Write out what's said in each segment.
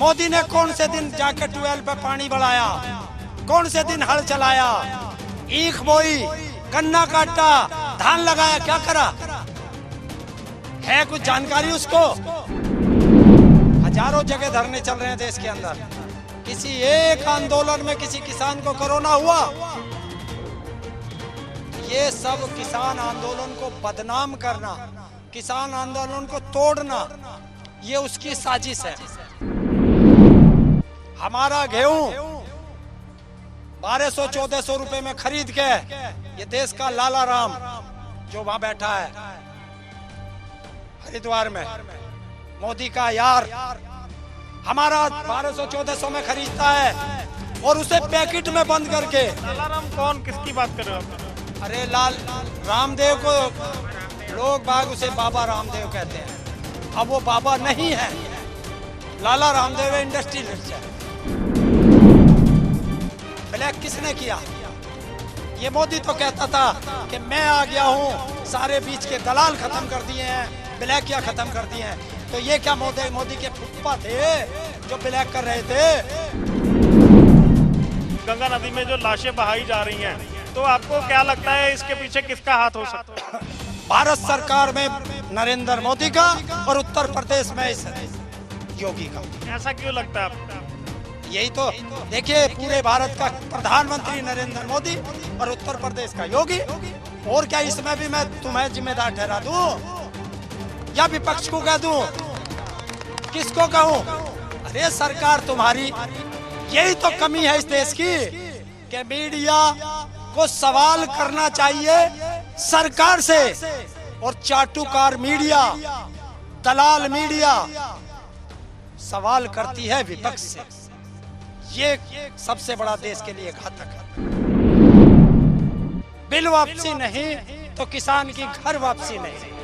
मोदी ने कौन से दिन जाके ट्यूबवेल पे पानी बढ़ाया, कौन से दिन हल चलाया, ईख बोई, गन्ना काटा, धान लगाया, क्या करा है? कुछ जानकारी उसको? हजारों जगह धरने चल रहे हैं देश के अंदर। किसी एक आंदोलन में किसी किसान को कोरोना हुआ? ये सब किसान आंदोलन को बदनाम करना, किसान आंदोलन को तोड़ना, ये उसकी साजिश है। हमारा गेहूं 1200-1400 रुपए में खरीद के ये देश का लाला राम जो वहां बैठा है हरिद्वार में, मोदी का यार, हमारा 1200-1400 में खरीदता है और उसे पैकेट में बंद करके। लाला राम कौन, किसकी बात कर रहे हो आप? अरे लाल रामदेव को लोग बाग उसे बाबा रामदेव कहते हैं। अब वो बाबा नहीं है, लाला रामदेव इंडस्ट्रियलिस्ट है। ब्लैक किसने किया? ये मोदी तो कहता था कि मैं आ गया हूँ, सारे बीच के दलाल खत्म कर दिए हैं, ब्लैक क्या खत्म कर दिए हैं। तो ये क्या मोदी के फुप्पा थे जो ब्लैक कर रहे थे? गंगा नदी में जो लाशें बहाई जा रही हैं, तो आपको क्या लगता है इसके पीछे किसका हाथ हो सकता है? भारत सरकार में नरेंद्र मोदी का और उत्तर प्रदेश में इस योगी का। ऐसा क्यों लगता है आपको? यही तो देखिए, पूरे भारत का प्रधानमंत्री नरेंद्र मोदी और उत्तर प्रदेश का योगी। और क्या इसमें भी मैं तुम्हें जिम्मेदार ठहरा दूं या विपक्ष को कह दूं? किसको कहूं? अरे सरकार तुम्हारी, यही तो कमी है इस देश की कि मीडिया को सवाल करना चाहिए सरकार से, और चाटुकार मीडिया, दलाल मीडिया सवाल करती है विपक्ष से। ये सबसे बड़ा देश के लिए घातक है। बिल वापसी नहीं तो किसान की घर वापसी नहीं।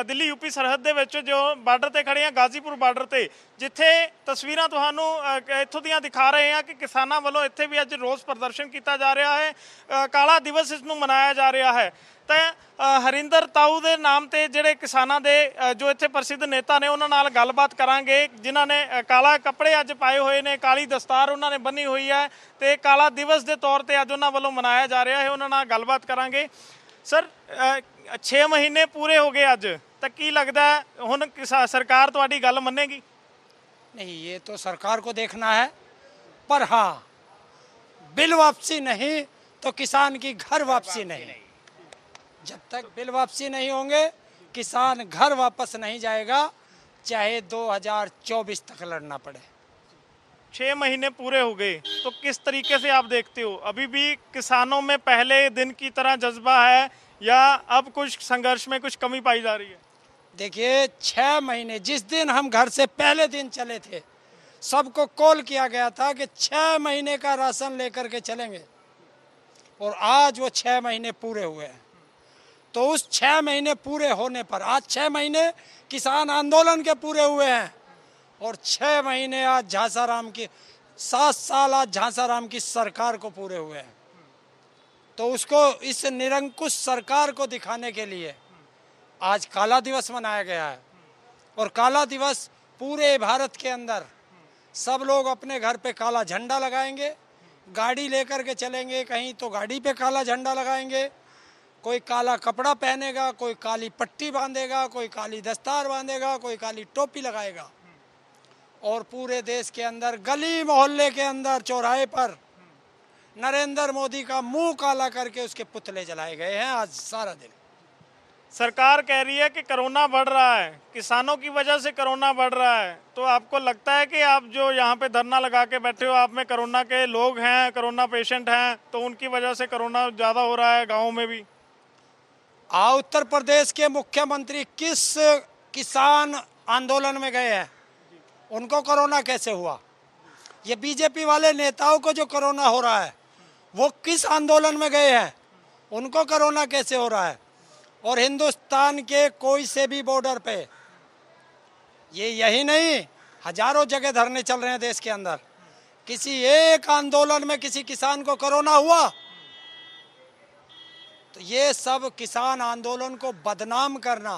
ਦਿੱਲੀ ਯੂਪੀ ਸਰਹੱਦ ਦੇ ਵਿੱਚ ਜੋ ਬਾਰਡਰ ਤੇ ਖੜੇ ਆ, ਗਾਜ਼ੀਪੁਰ ਬਾਰਡਰ ਤੇ, ਜਿੱਥੇ ਤਸਵੀਰਾਂ ਤੁਹਾਨੂੰ ਇੱਥੋਂ ਦੀਆਂ ਦਿਖਾ ਰਹੇ ਆ ਕਿ ਕਿਸਾਨਾਂ ਵੱਲੋਂ ਇੱਥੇ ਵੀ ਅੱਜ ਰੋਸ ਪ੍ਰਦਰਸ਼ਨ ਕੀਤਾ ਜਾ ਰਿਹਾ ਹੈ। ਕਾਲਾ ਦਿਵਸ ਇਸ ਨੂੰ ਮਨਾਇਆ ਜਾ ਰਿਹਾ ਹੈ। ਤਾਂ ਹਰਿੰਦਰ ਤਾਊ ਦੇ ਨਾਮ ਤੇ ਜਿਹੜੇ ਕਿਸਾਨਾਂ ਦੇ ਜੋ ਇੱਥੇ ਪ੍ਰਸਿੱਧ ਨੇਤਾ ਨੇ ਉਹਨਾਂ ਨਾਲ ਗੱਲਬਾਤ ਕਰਾਂਗੇ, ਜਿਨ੍ਹਾਂ ਨੇ ਕਾਲਾ ਕੱਪੜੇ ਅੱਜ ਪਾਏ ਹੋਏ ਨੇ, ਕਾਲੀ ਦਸਤਾਰ ਉਹਨਾਂ ਨੇ ਬੰਨੀ ਹੋਈ ਹੈ ਤੇ ਕਾਲਾ ਦਿਵਸ ਦੇ ਤੌਰ ਤੇ ਅੱਜ ਉਹਨਾਂ ਵੱਲੋਂ ਮਨਾਇਆ ਜਾ ਰਿਹਾ ਹੈ। ਉਹਨਾਂ ਨਾਲ ਗੱਲਬਾਤ ਕਰਾਂਗੇ। ਸਰ 6 ਮਹੀਨੇ ਪੂਰੇ ਹੋ ਗਏ ਅੱਜ, ਤਾਂ ਕੀ ਲੱਗਦਾ ਹੁਣ सरकार ਤੁਹਾਡੀ ਗੱਲ ਮੰਨੇਗੀ? नहीं, ये तो सरकार को देखना है, पर हाँ, बिल वापसी नहीं तो किसान की घर वापसी नहीं। जब तक बिल वापसी नहीं होंगे किसान घर वापस नहीं जाएगा, चाहे 2024 तक लड़ना पड़े। 6 महीने पूरे हो गए, तो किस तरीके से आप देखते हो? अभी भी किसानों में पहले दिन की तरह जज्बा है या अब कुछ संघर्ष में कुछ कमी पाई जा रही है? देखिए, 6 महीने, जिस दिन हम घर से पहले दिन चले थे, सबको कॉल किया गया था कि 6 महीने का राशन लेकर के चलेंगे, और आज वो 6 महीने पूरे हुए हैं। तो उस 6 महीने पूरे होने पर आज 6 महीने किसान आंदोलन के पूरे हुए हैं, और 6 महीने आज झांसाराम की 7 साल आज झांसाराम की सरकार को पूरे हुए हैं। तो उसको, इस निरंकुश सरकार को दिखाने के लिए आज काला दिवस मनाया गया है। और काला दिवस पूरे भारत के अंदर सब लोग अपने घर पे काला झंडा लगाएंगे, गाड़ी लेकर के चलेंगे कहीं तो गाड़ी पे काला झंडा लगाएंगे, कोई काला कपड़ा पहनेगा, कोई काली पट्टी बांधेगा, कोई काली दस्तार बांधेगा, कोई काली टोपी लगाएगा। और पूरे देश के अंदर गली मोहल्ले के अंदर चौराहे पर नरेंद्र मोदी का मुंह काला करके उसके पुतले जलाए गए हैं आज सारा दिन। सरकार कह रही है कि कोरोना बढ़ रहा है, किसानों की वजह से कोरोना बढ़ रहा है, तो आपको लगता है कि आप जो यहाँ पे धरना लगा के बैठे हो, आप में कोरोना के लोग हैं, कोरोना पेशेंट हैं, तो उनकी वजह से कोरोना ज़्यादा हो रहा है गाँव में भी? उत्तर प्रदेश के मुख्यमंत्री किस किसान आंदोलन में गए हैं? उनको कोरोना कैसे हुआ? ये बीजेपी वाले नेताओं को जो कोरोना हो रहा है वो किस आंदोलन में गए हैं? उनको कोरोना कैसे हो रहा है? और हिंदुस्तान के कोई से भी बॉर्डर पे, ये यही नहीं, हजारों जगह धरने चल रहे हैं देश के अंदर। किसी एक आंदोलन में किसी किसान को कोरोना हुआ? तो ये सब किसान आंदोलन को बदनाम करना,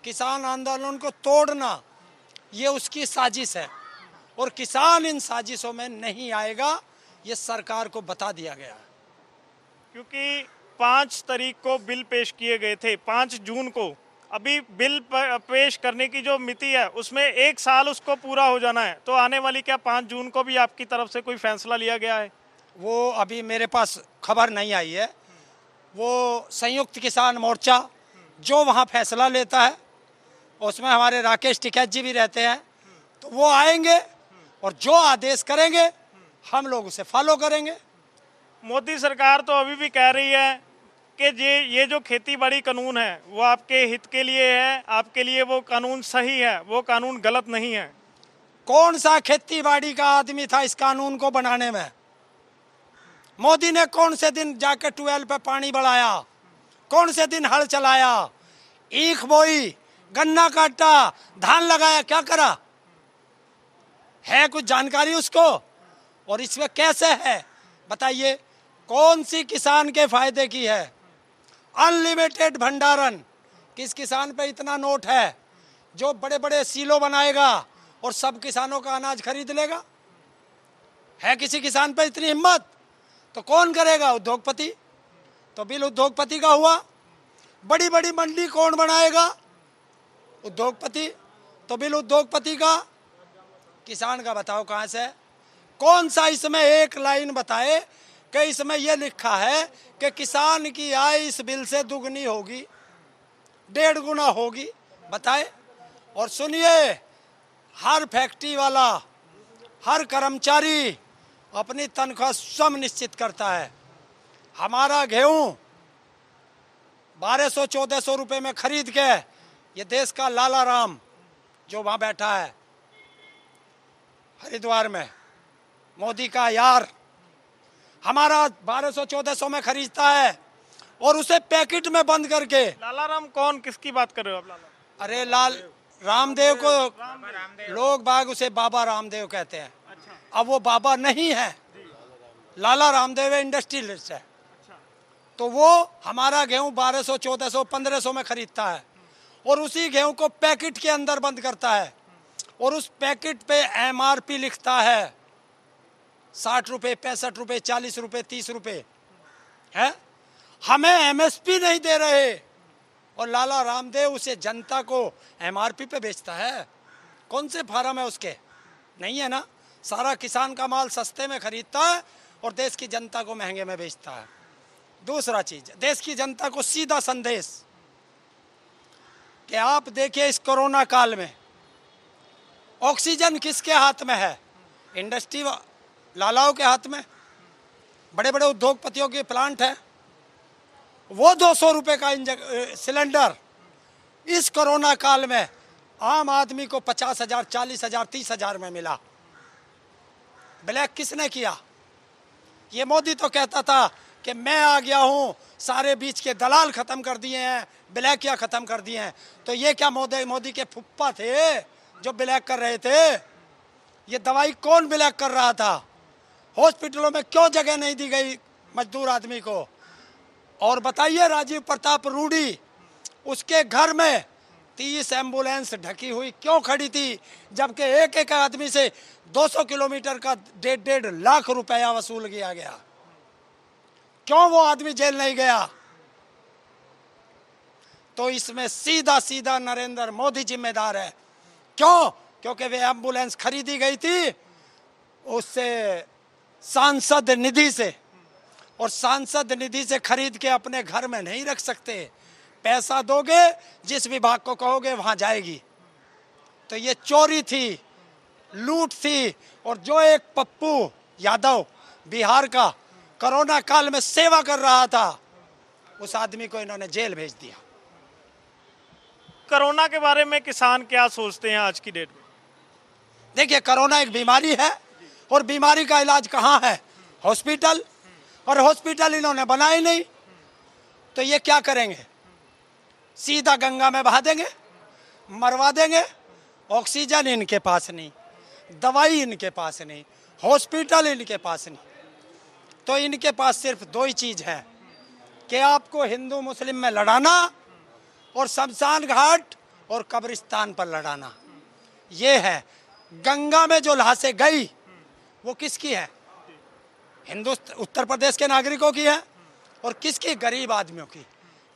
किसान आंदोलन को तोड़ना, ये उसकी साजिश है और किसान इन साजिशों में नहीं आएगा, ये सरकार को बता दिया गया है। क्योंकि 5 तारीख को बिल पेश किए गए थे, 5 जून को। अभी बिल पेश करने की जो मिति है उसमें 1 साल उसको पूरा हो जाना है, तो आने वाली क्या 5 जून को भी आपकी तरफ से कोई फैसला लिया गया है? वो अभी मेरे पास खबर नहीं आई है। वो संयुक्त किसान मोर्चा जो वहाँ फैसला लेता है, उसमें हमारे राकेश टिकैत जी भी रहते हैं, तो वो आएंगे और जो आदेश करेंगे हम लोग उसे फॉलो करेंगे। मोदी सरकार तो अभी भी कह रही है कि ये जो खेती बाड़ी कानून है वो आपके हित के लिए है, आपके लिए वो कानून सही है, वो कानून गलत नहीं है। कौन सा खेती बाड़ी का आदमी था इस कानून को बनाने में? मोदी ने कौन से दिन जाकर ट्यूबवेल पे पानी बढ़ाया? कौन से दिन हल चलाया, ईख बोई, गन्ना काटा, धान लगाया? क्या करा है? कुछ जानकारी उसको? और इसमें कैसे है बताइए? कौन सी किसान के फायदे की है? अनलिमिटेड भंडारण। किस किसान पे इतना नोट है जो बड़े बड़े सीलो बनाएगा और सब किसानों का अनाज खरीद लेगा? है किसी किसान पे इतनी हिम्मत? तो कौन करेगा? उद्योगपति। तो बिल उद्योगपति का हुआ। बड़ी बड़ी मंडी कौन बनाएगा? उद्योगपति। तो बिल उद्योगपति का। किसान का बताओ कहाँ से? कौन सा इसमें एक लाइन बताए कि इसमें यह लिखा है कि किसान की आय इस बिल से दुगनी होगी, 1.5 गुना होगी? बताए। और सुनिए, हर फैक्ट्री वाला, हर कर्मचारी अपनी तनख्वाह स्वयं निश्चित करता है। हमारा गेहूं 1200-1400 रुपये में खरीद के ये देश का लाला राम जो वहाँ बैठा है हरिद्वार में, मोदी का यार, हमारा 1200-1400 में खरीदता है और उसे पैकेट में बंद करके। लाला राम कौन, किसकी बात कर रहे हो आप? लाला अरे लाल रामदेव को लोग बाग उसे बाबा रामदेव कहते हैं। अच्छा। अब वो बाबा नहीं है, लाला रामदेव इंडस्ट्रियलिस्ट है। अच्छा। तो वो हमारा गेहूं 1200-1400 1500 में खरीदता है और उसी गेहूं को पैकेट के अंदर बंद करता है और उस पैकेट पे MRP लिखता है 60 रुपये, 65 रुपये, 40 रुपये, 30 रुपये है। हमें MSP नहीं दे रहे और लाला रामदेव उसे जनता को MRP पे बेचता है। कौन से फार्म है उसके? नहीं है ना। सारा किसान का माल सस्ते में खरीदता है और देश की जनता को महंगे में बेचता है। दूसरा चीज, देश की जनता को सीधा संदेश कि आप देखिए इस कोरोना काल में ऑक्सीजन किसके हाथ में है? इंडस्ट्री लालाओं के हाथ में। बड़े बड़े उद्योगपतियों के प्लांट है। वो 200 रुपये का सिलेंडर इस कोरोना काल में आम आदमी को 50,000, 40,000, 30,000 में मिला। ब्लैक किसने किया? ये मोदी तो कहता था कि मैं आ गया हूँ, सारे बीच के दलाल खत्म कर दिए हैं, ब्लैक क्या खत्म कर दिए हैं। तो ये क्या मोदी के फुप्पा थे जो ब्लैक कर रहे थे? ये दवाई कौन ब्लैक कर रहा था? हॉस्पिटलों में क्यों जगह नहीं दी गई मजदूर आदमी को? और बताइए, राजीव प्रताप रूडी, उसके घर में 30 एम्बुलेंस ढकी हुई क्यों खड़ी थी, जबकि एक एक आदमी से 200 किलोमीटर का 1.5 लाख रुपया वसूल किया गया? क्यों वो आदमी जेल नहीं गया? तो इसमें सीधा सीधा नरेंद्र मोदी जिम्मेदार है। क्यों? क्योंकि वे एम्बुलेंस खरीदी गई थी उससे सांसद निधि से, और सांसद निधि से खरीद के अपने घर में नहीं रख सकते। पैसा दोगे, जिस विभाग को कहोगे वहां जाएगी। तो ये चोरी थी, लूट थी। और जो एक पप्पू यादव बिहार का कोरोना काल में सेवा कर रहा था, उस आदमी को इन्होंने जेल भेज दिया। कोरोना के बारे में किसान क्या सोचते हैं आज की डेट में? देखिए, कोरोना एक बीमारी है और बीमारी का इलाज कहाँ है? हॉस्पिटल। और हॉस्पिटल इन्होंने बनाए नहीं, तो ये क्या करेंगे? सीधा गंगा में बहा देंगे, मरवा देंगे। ऑक्सीजन इनके पास नहीं, दवाई इनके पास नहीं, हॉस्पिटल इनके पास नहीं। तो इनके पास सिर्फ 2 ही चीज है कि आपको हिंदू मुस्लिम में लड़ाना और शमशान घाट और कब्रिस्तान पर लड़ाना। ये है। गंगा में जो लाशें गई वो किसकी है? उत्तर प्रदेश के नागरिकों की है। और किसकी? गरीब आदमियों की।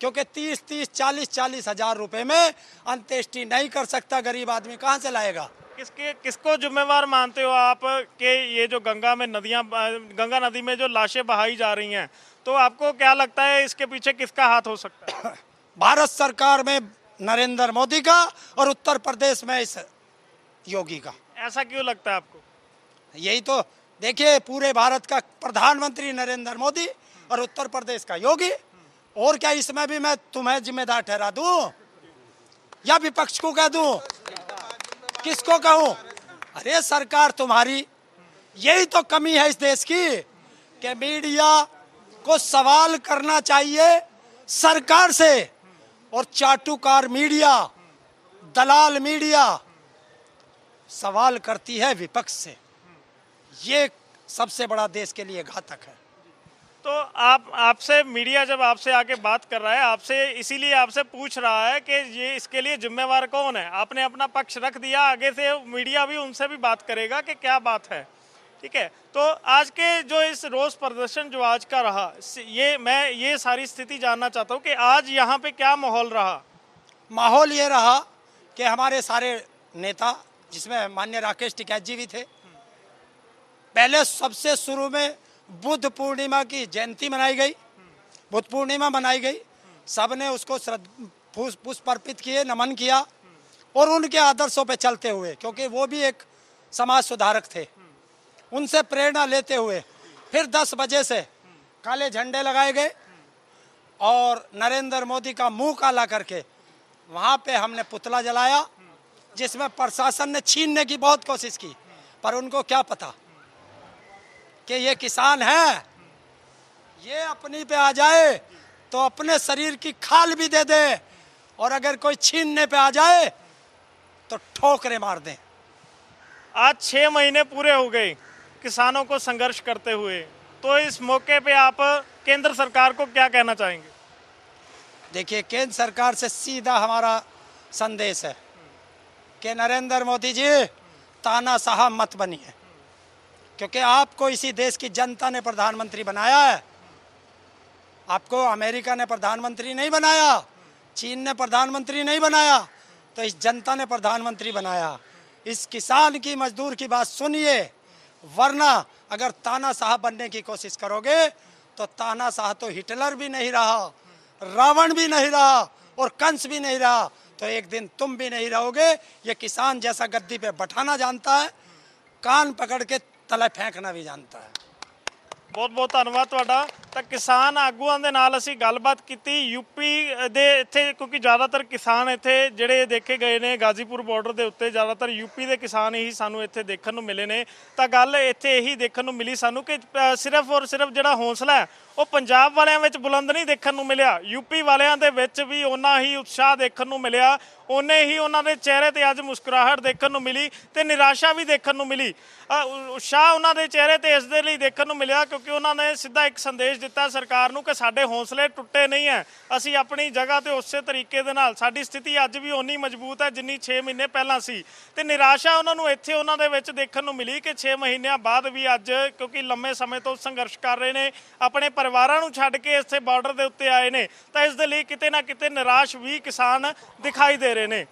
क्योंकि 30-30, 40-40 हजार रुपए में अंत्येष्टि नहीं कर सकता गरीब आदमी, कहाँ से लाएगा? किसको जिम्मेवार मानते हो आप कि ये जो गंगा नदी में जो लाशें बहाई जा रही हैं, तो आपको क्या लगता है इसके पीछे किसका हाथ हो सकता है? भारत सरकार में नरेंद्र मोदी का और उत्तर प्रदेश में इस योगी का। ऐसा क्यों लगता है आपको? यही तो देखिए, पूरे भारत का प्रधानमंत्री नरेंद्र मोदी और उत्तर प्रदेश का योगी। और क्या इसमें भी मैं तुम्हें जिम्मेदार ठहरा दूं या विपक्ष को कह दूं? किसको कहूं? अरे सरकार तुम्हारी, यही तो कमी है इस देश की कि मीडिया को सवाल करना चाहिए सरकार से, और चाटुकार मीडिया, दलाल मीडिया सवाल करती है विपक्ष से। ये सबसे बड़ा देश के लिए घातक है। तो आपसे मीडिया जब आपसे आके बात कर रहा है, आपसे इसीलिए आपसे पूछ रहा है कि ये इसके लिए जिम्मेवार कौन है। आपने अपना पक्ष रख दिया, आगे से मीडिया भी उनसे भी बात करेगा कि क्या बात है। ठीक है, तो आज के जो इस रोष प्रदर्शन जो आज का रहा, मैं ये सारी स्थिति जानना चाहता हूँ कि आज यहाँ पे क्या माहौल रहा? माहौल ये रहा कि हमारे सारे नेता, जिसमें माननीय राकेश टिकैत जी भी थे, पहले सबसे शुरू में बुद्ध पूर्णिमा की जयंती मनाई गई, बुद्ध पूर्णिमा मनाई गई। सबने उसको पुष्प अर्पित किए, नमन किया, और उनके आदर्शों पे चलते हुए, क्योंकि वो भी एक समाज सुधारक थे, उनसे प्रेरणा लेते हुए फिर 10 बजे से काले झंडे लगाए गए और नरेंद्र मोदी का मुंह काला करके वहाँ पे हमने पुतला जलाया, जिसमें प्रशासन ने छीनने की बहुत कोशिश की। पर उनको क्या पता कि ये किसान है, ये अपनी पे आ जाए तो अपने शरीर की खाल भी दे दे, और अगर कोई छीनने पे आ जाए तो ठोकरे मार दें। आज 6 महीने पूरे हो गए किसानों को संघर्ष करते हुए, तो इस मौके पे आप केंद्र सरकार को क्या कहना चाहेंगे? देखिए, केंद्र सरकार से सीधा हमारा संदेश है कि नरेंद्र मोदी जी, तानाशाह मत बनिए, क्योंकि आपको इसी देश की जनता ने प्रधानमंत्री बनाया है। आपको अमेरिका ने प्रधानमंत्री नहीं बनाया, चीन ने प्रधानमंत्री नहीं बनाया, तो इस जनता ने प्रधानमंत्री बनाया। इस किसान की, मजदूर की बात सुनिए, वरना अगर तानाशाह बनने की कोशिश करोगे तो तानाशाह तो हिटलर भी नहीं रहा, रावण भी नहीं रहा, और कंस भी नहीं रहा, तो एक दिन तुम भी नहीं रहोगे। ये किसान जैसा गद्दी पे बैठाना जानता है, कान पकड़ के तले फेंकना भी जानता है। बहुत बहुत धन्यवाद ਤੁਹਾਡਾ। ਤਾਂ ਕਿਸਾਨ ਆਗੂਆਂ ਦੇ ਨਾਲ ਅਸੀਂ ਗੱਲਬਾਤ ਕੀਤੀ ਯੂਪੀ ਦੇ ਇੱਥੇ, ਕਿਉਂਕਿ ਜ਼ਿਆਦਾਤਰ ਕਿਸਾਨ ਇੱਥੇ ਜਿਹੜੇ ਦੇਖੇ ਗਏ ਨੇ ਗਾਜ਼ੀਪੁਰ ਬਾਰਡਰ ਦੇ ਉੱਤੇ, ਜ਼ਿਆਦਾਤਰ ਯੂਪੀ ਦੇ ਕਿਸਾਨ ਹੀ ਸਾਨੂੰ ਇੱਥੇ ਦੇਖਣ ਨੂੰ ਮਿਲੇ ਨੇ। ਤਾਂ ਗੱਲ ਇੱਥੇ ਇਹੀ ਦੇਖਣ ਨੂੰ ਮਿਲੀ ਸਾਨੂੰ ਕਿ ਸਿਰਫ ਔਰ ਸਿਰਫ ਜਿਹੜਾ ਹੌਸਲਾ ਹੈ ਉਹ ਪੰਜਾਬ ਵਾਲਿਆਂ ਵਿੱਚ ਬੁਲੰਦ ਨਹੀਂ ਦੇਖਣ ਨੂੰ ਮਿਲਿਆ, ਯੂਪੀ ਵਾਲਿਆਂ ਦੇ ਵਿੱਚ ਵੀ ਓਨਾ ਹੀ ਉਤਸ਼ਾਹ ਦੇਖਣ ਨੂੰ ਮਿਲਿਆ, ਓਨੇ ਹੀ ਉਹਨਾਂ ਦੇ ਚਿਹਰੇ ਤੇ ਅੱਜ ਮੁਸਕਰਾਹਟ ਦੇਖਣ ਨੂੰ ਮਿਲੀ ਤੇ ਨਿਰਾਸ਼ਾ ਵੀ ਦੇਖਣ ਨੂੰ ਮਿਲੀ। ਉਤਸ਼ਾਹ ਉਹਨਾਂ ਦੇ ਚਿਹਰੇ ਤੇ ਇਸ ਦੇ ਲਈ ਦੇਖਣ ਨੂੰ ਮਿਲਿਆ ਕਿਉਂਕਿ ਉਹਨਾਂ ਨੇ ਸਿੱਧਾ ਇੱਕ ਸੰਦੇਸ਼ ਦਿੱਤਾ ਸਰਕਾਰ ਨੂੰ ਕਿ ਸਾਡੇ ਹੌਸਲੇ ਟੁੱਟੇ ਨਹੀਂ ਹੈ, ਅਸੀਂ ਆਪਣੀ ਜਗ੍ਹਾ ਤੇ ਉਸੇ ਤਰੀਕੇ ਦੇ ਨਾਲ, ਸਾਡੀ ਸਥਿਤੀ ਅੱਜ ਵੀ ਓਨੀ ਮਜ਼ਬੂਤ ਹੈ ਜਿੰਨੀ 6 ਮਹੀਨੇ ਪਹਿਲਾਂ ਸੀ। ਤੇ ਨਿਰਾਸ਼ਾ ਉਹਨਾਂ ਨੂੰ ਇੱਥੇ ਉਹਨਾਂ ਦੇ ਵਿੱਚ ਦੇਖਣ ਨੂੰ ਮਿਲੀ ਕਿ 6 ਮਹੀਨਿਆਂ ਬਾਅਦ ਵੀ ਅੱਜ, ਕਿਉਂਕਿ ਲੰਮੇ ਸਮੇਂ ਤੋਂ ਸੰਘਰਸ਼ ਕਰ ਰਹੇ ਨੇ, ਆਪਣੇ ਪਰਿਵਾਰਾਂ ਨੂੰ ਛੱਡ ਕੇ ਇੱਥੇ ਬਾਰਡਰ ਦੇ ਉੱਤੇ ਆਏ ਨੇ, ਤਾਂ ਇਸ ਦੇ ਲਈ ਕਿਤੇ ਨਾ ਕਿਤੇ ਨਿਰਾਸ਼ ਵੀ ਕਿਸਾਨ ਦਿਖਾਈ ਦੇ ਰਹੇ ਨੇ।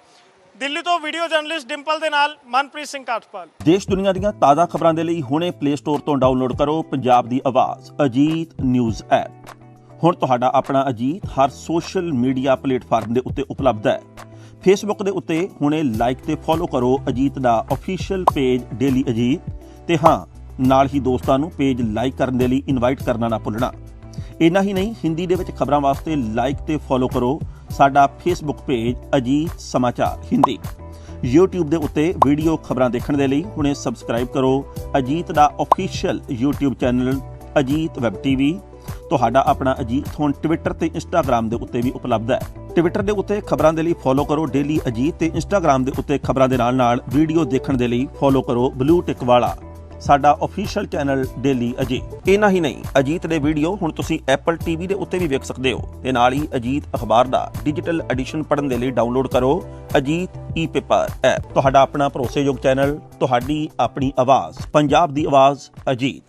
ਦਿੱਲੀ ਤੋਂ ਵੀਡੀਓ ਜਰਨਲਿਸਟ ਡਿੰਪਲ ਦੇ ਨਾਲ ਮਨਪ੍ਰੀਤ ਸਿੰਘ ਕਾਠਪਾਲ। ਦੇਸ਼ ਦੁਨੀਆ ਦੀਆਂ ਤਾਜ਼ਾ ਖਬਰਾਂ ਦੇ ਲਈ ਹੁਣੇ ਪਲੇ ਸਟੋਰ ਤੋਂ ਡਾਊਨਲੋਡ ਕਰੋ ਪੰਜਾਬ ਦੀ ਆਵਾਜ਼ ਅਜੀਤ ਨਿਊਜ਼ ਐਪ। ਹੁਣ ਤੁਹਾਡਾ ਆਪਣਾ ਅਜੀਤ ਹਰ ਸੋਸ਼ਲ ਮੀਡੀਆ ਪਲੇਟਫਾਰਮ ਦੇ ਉੱਤੇ ਉਪਲਬਧ ਹੈ। ਫੇਸਬੁੱਕ ਦੇ ਉੱਤੇ ਹੁਣੇ ਲਾਈਕ ਤੇ ਫੋਲੋ ਕਰੋ ਅਜੀਤ ਦਾ ਅਫੀਸ਼ੀਅਲ ਪੇਜ ਡੇਲੀ ਅਜੀਤ, ਤੇ ਹਾਂ ਨਾਲ ਹੀ ਦੋਸਤਾਂ ਨੂੰ ਪੇਜ ਲਾਈਕ ਕਰਨ ਦੇ ਲਈ ਇਨਵਾਈਟ ਕਰਨਾ ਨਾ ਭੁੱਲਣਾ। ਇੰਨਾ ਹੀ ਨਹੀਂ, ਹਿੰਦੀ ਦੇ ਵਿੱਚ ਖਬਰਾਂ ਵਾਸਤੇ ਲਾਈਕ ਤੇ ਫੋਲੋ ਕਰੋ ਸਾਡਾ ਫੇਸਬੁੱਕ ਪੇਜ ਅਜੀਤ ਸਮਾਚਾਰ ਹਿੰਦੀ। YouTube ਦੇ ਉੱਤੇ ਵੀਡੀਓ ਖਬਰਾਂ ਦੇਖਣ ਦੇ ਲਈ ਹੁਣੇ ਸਬਸਕ੍ਰਾਈਬ ਕਰੋ ਅਜੀਤ ਦਾ official YouTube channel Ajit web TV. ਤੁਹਾਡਾ ਆਪਣਾ ਅਜੀਤ ਹੁਣ ਟਵਿੱਟਰ ਤੇ ਇੰਸਟਾਗ੍ਰਾਮ ਦੇ ਉੱਤੇ ਵੀ ਉਪਲਬਧ ਹੈ। ਟਵਿੱਟਰ ਦੇ ਉੱਤੇ ਖਬਰਾਂ ਦੇ ਲਈ ਫੋਲੋ ਕਰੋ ਡੇਲੀ ਅਜੀਤ, ਤੇ ਇੰਸਟਾਗ੍ਰਾਮ ਦੇ ਉੱਤੇ ਖਬਰਾਂ ਦੇ ਨਾਲ ਨਾਲ ਵੀਡੀਓ ਦੇਖਣ ਦੇ ਲਈ ਫੋਲੋ ਕਰੋ ਬਲੂ ਟਿਕ ਵਾਲਾ ਸਾਡਾ ਅਫੀਸ਼ੀਅਲ ਚੈਨਲ ਡੇਲੀ ਅਜੀਤ। ਇਹਨਾਂ ਹੀ ਨਹੀਂ, ਅਜੀਤ ਦੇ ਵੀਡੀਓ ਹੁਣ ਤੁਸੀਂ ਐਪਲ ਟੀਵੀ ਦੇ ਉੱਤੇ ਵੀ ਵੇਖ ਸਕਦੇ ਹੋ ਤੇ ਨਾਲ ਹੀ ਅਜੀਤ ਅਖਬਾਰ ਦਾ ਡਿਜੀਟਲ ਐਡੀਸ਼ਨ ਪੜ੍ਹਨ ਦੇ ਲਈ ਡਾਊਨਲੋਡ ਕਰੋ ਅਜੀਤ ਈ-ਪੇਪਰ ਐਪ। ਤੁਹਾਡਾ ਆਪਣਾ ਭਰੋਸੇਯੋਗ ਚੈਨਲ, ਤੁਹਾਡੀ ਆਪਣੀ ਆਵਾਜ਼, ਪੰਜਾਬ ਦੀ ਆਵਾਜ਼, ਅਜੀਤ।